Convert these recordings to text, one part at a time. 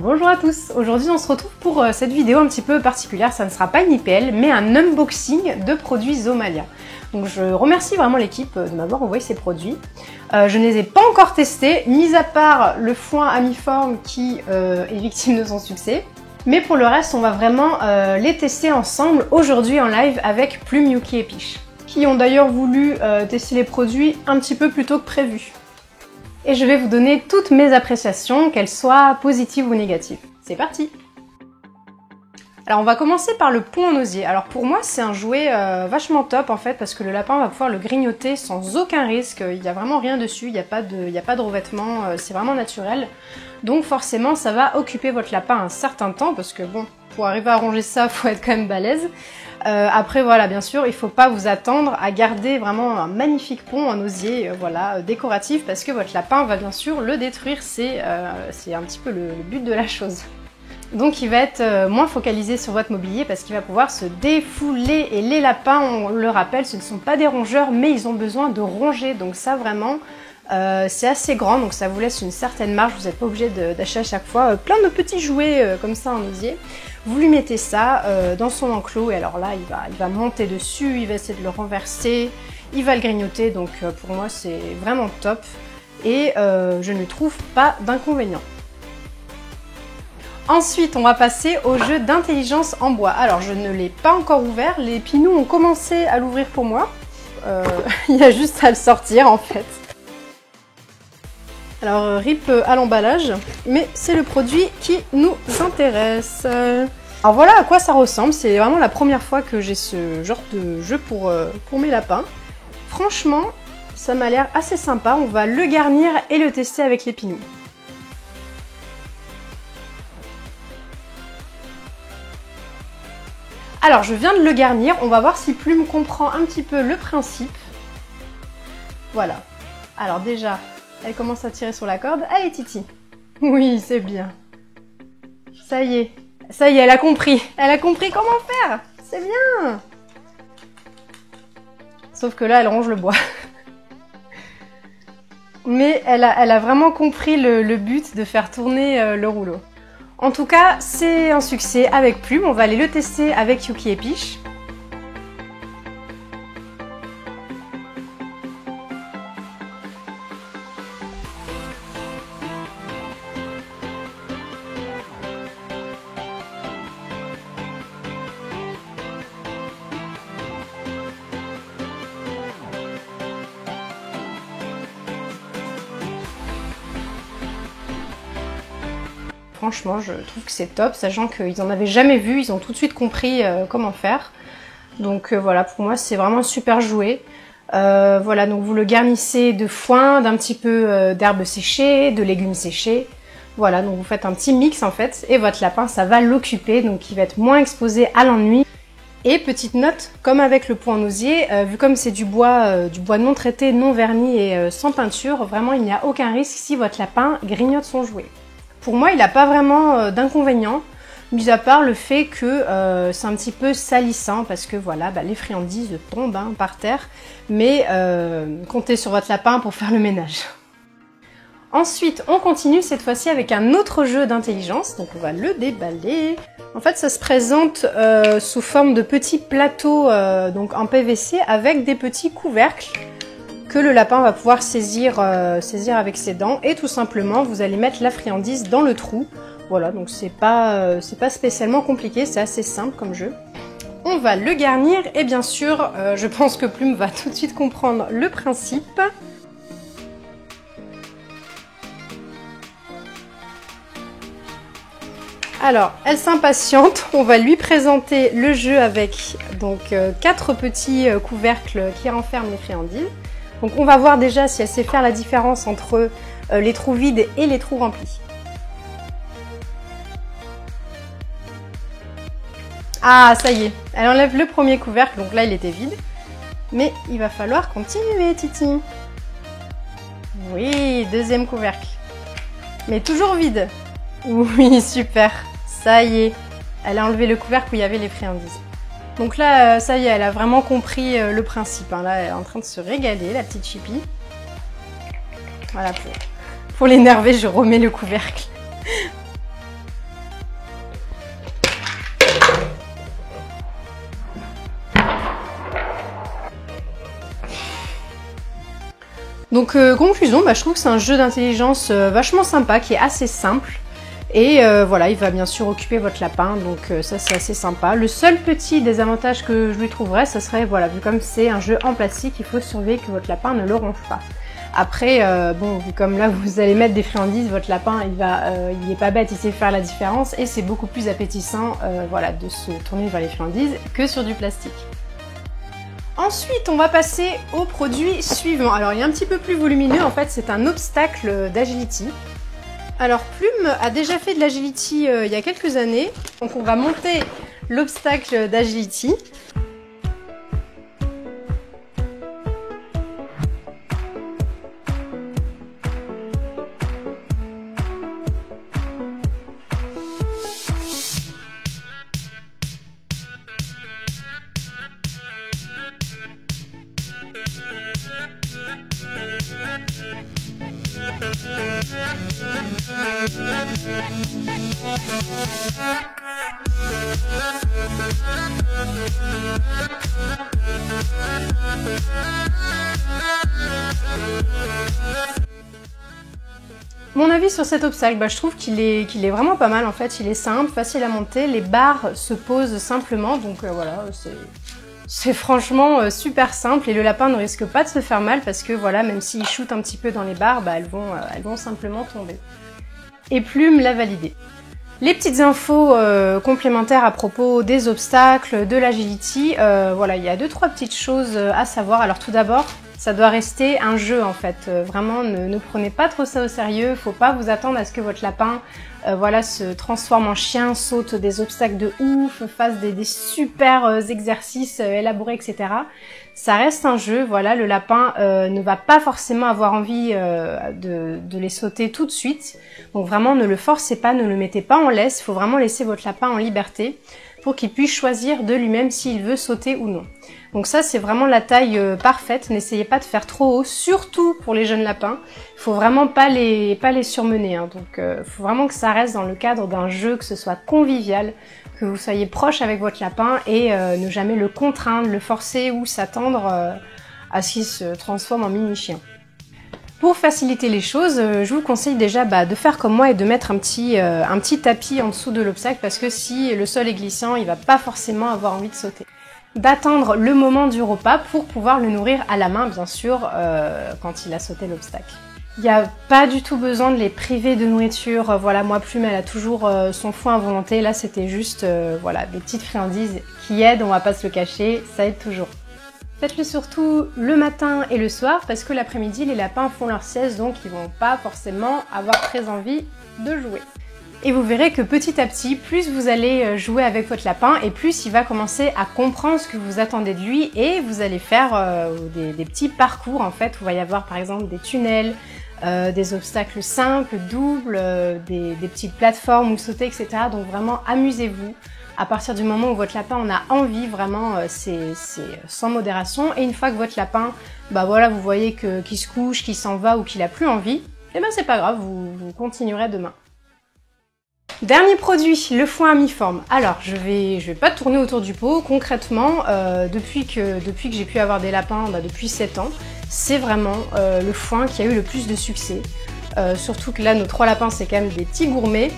Bonjour à tous, aujourd'hui on se retrouve pour cette vidéo un petit peu particulière, ça ne sera pas une IPL mais un unboxing de produits Zomalia. Donc je remercie vraiment l'équipe de m'avoir envoyé ces produits. Je ne les ai pas encore testés, mis à part le foin amiforme qui est victime de son succès. Mais pour le reste on va vraiment les tester ensemble aujourd'hui en live avec Plume, Yuki et Peach, qui ont d'ailleurs voulu tester les produits un petit peu plus tôt que prévu. Et je vais vous donner toutes mes appréciations, qu'elles soient positives ou négatives. C'est parti! Alors on va commencer par le pont en osier. Alors pour moi c'est un jouet vachement top en fait, parce que le lapin va pouvoir le grignoter sans aucun risque, il n'y a vraiment rien dessus, il n'y a pas de revêtement, c'est vraiment naturel. Donc forcément ça va occuper votre lapin un certain temps, parce que bon, pour arriver à ranger ça, faut être quand même balèze. Après voilà, bien sûr, il faut pas vous attendre à garder vraiment un magnifique pont en osier, voilà, décoratif, parce que votre lapin va bien sûr le détruire, c'est un petit peu le but de la chose. Donc il va être moins focalisé sur votre mobilier parce qu'il va pouvoir se défouler, et les lapins, on le rappelle, ce ne sont pas des rongeurs, mais ils ont besoin de ronger, donc ça vraiment, c'est assez grand, donc ça vous laisse une certaine marge, vous n'êtes pas obligé d'acheter à chaque fois plein de petits jouets comme ça en osier. Vous lui mettez ça dans son enclos et alors là il va monter dessus, il va essayer de le renverser, il va le grignoter, donc pour moi c'est vraiment top et je ne trouve pas d'inconvénient. Ensuite on va passer au jeu d'intelligence en bois. Alors je ne l'ai pas encore ouvert, les pinous ont commencé à l'ouvrir pour moi, il y a juste à le sortir en fait. Alors RIP à l'emballage, mais c'est le produit qui nous intéresse. Alors voilà à quoi ça ressemble, c'est vraiment la première fois que j'ai ce genre de jeu pour mes lapins. Franchement, ça m'a l'air assez sympa, on va le garnir et le tester avec les pinous. Alors je viens de le garnir, on va voir si Plume comprend un petit peu le principe. Voilà, alors déjà... Elle commence à tirer sur la corde. Allez Titi. Oui, c'est bien. Ça y est, elle a compris. Elle a compris comment faire. C'est bien. Sauf que là, elle ronge le bois. Mais elle a vraiment compris le but de faire tourner le rouleau. En tout cas, c'est un succès avec Plume. On va aller le tester avec Yuki et Peach. Franchement, je trouve que c'est top, sachant qu'ils n'en avaient jamais vu, ils ont tout de suite compris comment faire. Donc voilà, pour moi, c'est vraiment un super jouet. Voilà, donc vous le garnissez de foin, d'un petit peu d'herbes séchées, de légumes séchés. Voilà, donc vous faites un petit mix en fait, et votre lapin, ça va l'occuper, donc il va être moins exposé à l'ennui. Et petite note, comme avec le pont en osier, vu comme c'est du bois non traité, non verni et sans peinture, vraiment il n'y a aucun risque si votre lapin grignote son jouet. Pour moi, il n'a pas vraiment d'inconvénient, mis à part le fait que c'est un petit peu salissant, parce que voilà, les friandises tombent par terre, mais comptez sur votre lapin pour faire le ménage. Ensuite, on continue cette fois-ci avec un autre jeu d'intelligence, donc on va le déballer. En fait, ça se présente sous forme de petits plateaux donc en PVC avec des petits couvercles que le lapin va pouvoir saisir avec ses dents, et tout simplement vous allez mettre la friandise dans le trou. Voilà, donc c'est pas spécialement compliqué, c'est assez simple comme jeu. On va le garnir et bien sûr je pense que Plume va tout de suite comprendre le principe. Alors, elle s'impatiente, on va lui présenter le jeu avec donc 4 petits couvercles qui renferment les friandises. Donc on va voir déjà si elle sait faire la différence entre les trous vides et les trous remplis. Ah, ça y est, elle enlève le premier couvercle, donc là il était vide. Mais il va falloir continuer, Titi. Oui, deuxième couvercle. Mais toujours vide. Oui, super, ça y est. Elle a enlevé le couvercle où il y avait les friandises. Donc là, ça y est, elle a vraiment compris le principe. Là, elle est en train de se régaler, la petite Chippy. Voilà, pour l'énerver, je remets le couvercle. Donc conclusion, je trouve que c'est un jeu d'intelligence vachement sympa, qui est assez simple. Et voilà, il va bien sûr occuper votre lapin, donc ça c'est assez sympa. Le seul petit désavantage que je lui trouverais, ce serait, voilà, vu comme c'est un jeu en plastique, il faut surveiller que votre lapin ne le ronfle pas. Après, bon, vu comme là vous allez mettre des friandises, votre lapin il est pas bête, il sait faire la différence et c'est beaucoup plus appétissant voilà, de se tourner vers les friandises que sur du plastique. Ensuite, on va passer au produit suivant. Alors, il est un petit peu plus volumineux, en fait, c'est un obstacle d'agility. Alors, Plume a déjà fait de l'agility il y a quelques années. Donc, on va monter l'obstacle d'agility. Mon avis sur cet obstacle, je trouve qu'il est vraiment pas mal en fait, il est simple, facile à monter, les barres se posent simplement, donc voilà, c'est franchement super simple et le lapin ne risque pas de se faire mal parce que voilà, même s'il shoot un petit peu dans les barres, elles vont simplement tomber. Et Plume l'a validé. Les petites infos complémentaires à propos des obstacles, de l'agility, voilà, il y a 2-3 petites choses à savoir. Alors tout d'abord, ça doit rester un jeu en fait, vraiment ne prenez pas trop ça au sérieux, faut pas vous attendre à ce que votre lapin voilà, se transforme en chien, saute des obstacles de ouf, fasse des super exercices élaborés, etc. Ça reste un jeu, voilà, le lapin ne va pas forcément avoir envie de les sauter tout de suite, donc vraiment ne le forcez pas, ne le mettez pas en laisse, il faut vraiment laisser votre lapin en liberté pour qu'il puisse choisir de lui-même s'il veut sauter ou non. Donc ça c'est vraiment la taille parfaite, n'essayez pas de faire trop haut, surtout pour les jeunes lapins, il faut vraiment pas les surmener, hein. Donc faut vraiment que ça reste dans le cadre d'un jeu, que ce soit convivial, que vous soyez proche avec votre lapin et ne jamais le contraindre, le forcer ou s'attendre à ce qu'il se transforme en mini-chien. Pour faciliter les choses, je vous conseille déjà de faire comme moi et de mettre un petit tapis en dessous de l'obstacle parce que si le sol est glissant, il va pas forcément avoir envie de sauter. D'attendre le moment du repas pour pouvoir le nourrir à la main, bien sûr, quand il a sauté l'obstacle. Il n'y a pas du tout besoin de les priver de nourriture. Voilà, moi Plume, elle a toujours son foin à volonté. Là, c'était juste voilà, des petites friandises qui aident, on va pas se le cacher, ça aide toujours. Faites-le surtout le matin et le soir parce que l'après-midi, les lapins font leur sieste, donc ils vont pas forcément avoir très envie de jouer. Et vous verrez que petit à petit, plus vous allez jouer avec votre lapin et plus il va commencer à comprendre ce que vous attendez de lui et vous allez faire des petits parcours en fait, où il va y avoir par exemple des tunnels, des obstacles simples, doubles, des petites plateformes où sauter, etc. Donc vraiment amusez-vous. À partir du moment où votre lapin en a envie, vraiment c'est sans modération. Et une fois que votre lapin, voilà, vous voyez qu'il se couche, qu'il s'en va ou qu'il a plus envie, eh ben c'est pas grave, vous continuerez demain. Dernier produit, le foin à mi-forme. Alors, je vais pas tourner autour du pot. Concrètement, depuis que j'ai pu avoir des lapins, depuis 7 ans, c'est vraiment le foin qui a eu le plus de succès. Surtout que là, nos 3 lapins, c'est quand même des petits gourmets.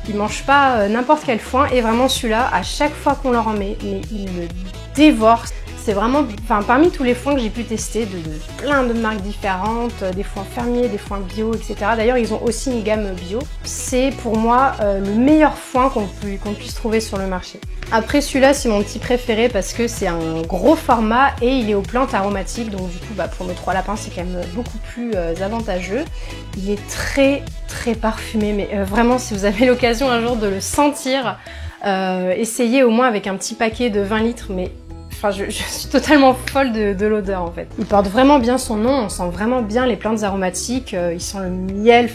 Ils mangent pas n'importe quel foin. Et vraiment, celui-là, à chaque fois qu'on leur en met, mais ils le dévorent. C'est vraiment, parmi tous les foins que j'ai pu tester, de plein de marques différentes, des foins fermiers, des foins bio, etc. D'ailleurs, ils ont aussi une gamme bio. C'est pour moi le meilleur foin qu'on puisse trouver sur le marché. Après, celui-là, c'est mon petit préféré parce que c'est un gros format et il est aux plantes aromatiques. Donc du coup, pour nos 3 lapins, c'est quand même beaucoup plus avantageux. Il est très très parfumé, mais vraiment, si vous avez l'occasion un jour de le sentir, essayez au moins avec un petit paquet de 20 litres, mais je suis totalement folle de l'odeur en fait. Il porte vraiment bien son nom, on sent vraiment bien les plantes aromatiques, ils sentent le miel,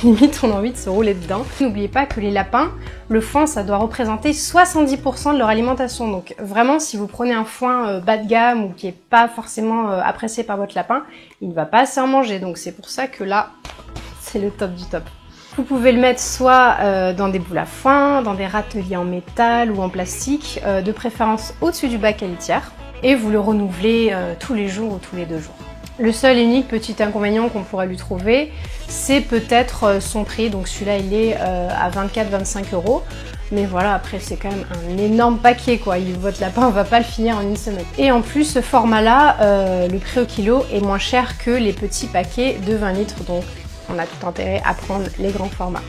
limite on a envie de se rouler dedans. N'oubliez pas que les lapins, le foin ça doit représenter 70% de leur alimentation. Donc vraiment si vous prenez un foin bas de gamme ou qui est pas forcément apprécié par votre lapin, il ne va pas assez en manger. Donc c'est pour ça que là, c'est le top du top. Vous pouvez le mettre soit dans des boules à foin, dans des râteliers en métal ou en plastique, de préférence au-dessus du bac à litière, et vous le renouvelez tous les jours ou tous les 2 jours. Le seul et unique petit inconvénient qu'on pourrait lui trouver, c'est peut-être son prix. Donc celui-là, il est à 24-25 €. Mais voilà, après c'est quand même un énorme paquet quoi. Votre lapin, on va pas le finir en une semaine. Et en plus, ce format-là, le prix au kilo est moins cher que les petits paquets de 20 litres. Donc on a tout intérêt à prendre les grands formats.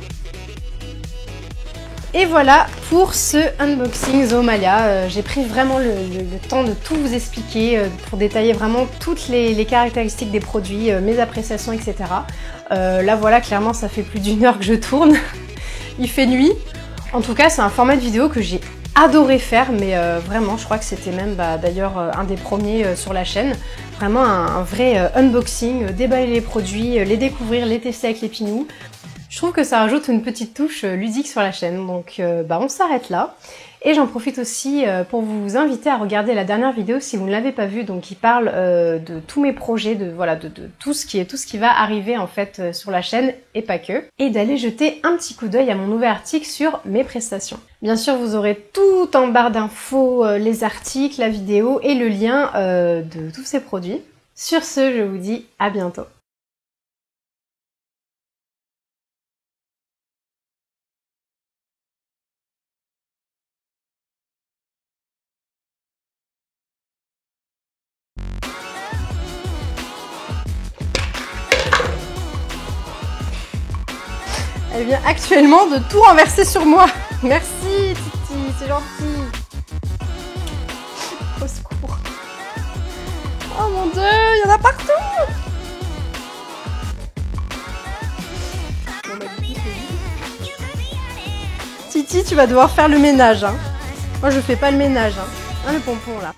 Et voilà pour ce unboxing Zoomalia. J'ai pris vraiment le temps de tout vous expliquer pour détailler vraiment toutes les caractéristiques des produits, mes appréciations, etc. Là voilà, clairement ça fait plus d'1 heure que je tourne. Il fait nuit. En tout cas, c'est un format de vidéo que j'ai adoré faire, mais vraiment, je crois que c'était même d'ailleurs un des premiers sur la chaîne. Vraiment un vrai unboxing, déballer les produits, les découvrir, les tester avec les pinous. Je trouve que ça rajoute une petite touche ludique sur la chaîne, donc on s'arrête là. Et j'en profite aussi pour vous inviter à regarder la dernière vidéo si vous ne l'avez pas vue, donc qui parle de tous mes projets, de tout ce qui va arriver en fait sur la chaîne et pas que, et d'aller jeter un petit coup d'œil à mon nouvel article sur mes prestations. Bien sûr, vous aurez tout en barre d'infos, les articles, la vidéo et le lien de tous ces produits. Sur ce, je vous dis à bientôt. Elle vient actuellement de tout renverser sur moi. Merci Titi, c'est gentil. Au secours. Oh mon dieu, il y en a partout. Titi, tu vas devoir faire le ménage. Hein. Moi je fais pas le ménage. Hein, le pompon là.